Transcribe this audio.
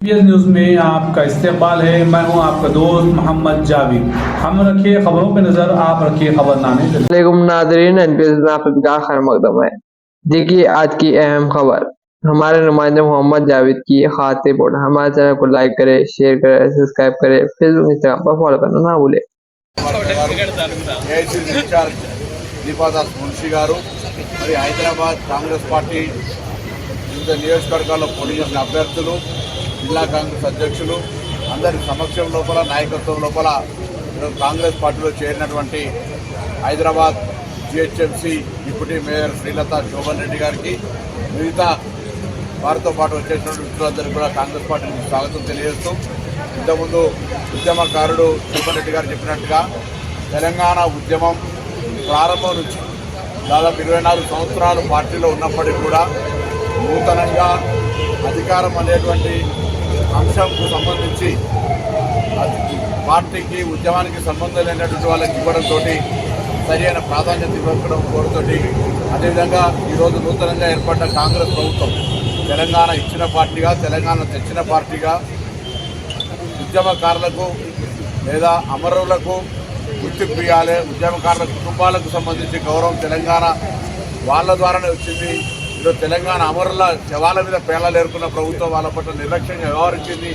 News में आपका इस्तेमाल है। मैं हूं आपका दोस्त मोहम्मद जावेद। हम रखिए खबरों पे नजर, आप रखिए खबरनामे पे। वालेकुम नाज़रीन, एनपीएस में आपका खैर मकदम है। देखिए आज की अहम खबर। हमारे नुमाइंदे मोहम्मद जावेद की ये खास रिपोर्ट। हमारे चैनल को लाइक करें, शेयर करें, सब्सक्राइब करें, फेसबुक इंस्टाग्राम पर फॉलो करना ना भूलें। ఏఐసీసీ ఇన్ఛార్జ్ దీపాదాస్ మున్షి గారు మరి హైదరాబాద్ కాంగ్రెస్ పార్టీ వివిధ నియోజకవర్గాల్లో పోటీ చేసిన అభ్యర్థులు, జిల్లా కాంగ్రెస్ అధ్యక్షులు అందరి సమక్షం లోపల, నాయకత్వం లోపల కాంగ్రెస్ పార్టీలో చేరినటువంటి Hyderabad GHMC deputy mayor Srilatha Shobhan Reddy గారికి, మిగతా వారితో పాటు వచ్చేసినటువంటి మిత్రులందరికీ కూడా కాంగ్రెస్ పార్టీ నుంచి స్వాగతం తెలియజేస్తూ, ఇంతకుముందు ఉద్యమకారుడు శోభన్ రెడ్డి గారు చెప్పినట్టుగా తెలంగాణ ఉద్యమం ప్రారంభం నుంచి దాదాపు 24 సంవత్సరాలు పార్టీలో ఉన్నప్పటికీ కూడా నూతనంగా అధికారం అనేటువంటి అంశంకు సంబంధించి పార్టీకి, ఉద్యమానికి సంబంధం లేనటువంటి వాళ్ళకి ఇవ్వడంతో సరైన ప్రాధాన్యత ఇవ్వడం కోరుతోటి, అదేవిధంగా ఈరోజు నూతనంగా ఏర్పడ్డ కాంగ్రెస్ ప్రభుత్వం తెలంగాణ ఇచ్చిన పార్టీగా, తెలంగాణ తెచ్చిన పార్టీగా ఉద్యమకారులకు లేదా అమరులకు గుర్తింపు ఇవ్వాలి, ఉద్యమకారుల కుటుంబాలకు సంబంధించి గౌరవం తెలంగాణ వాళ్ళ ద్వారానే వచ్చింది. ఈరోజు తెలంగాణ అమరుల శవాల మీద పేలాలు ఏరుకున్న ప్రభుత్వం వాళ్ళ పట్ల నిర్లక్ష్యంగా వ్యవహరించింది.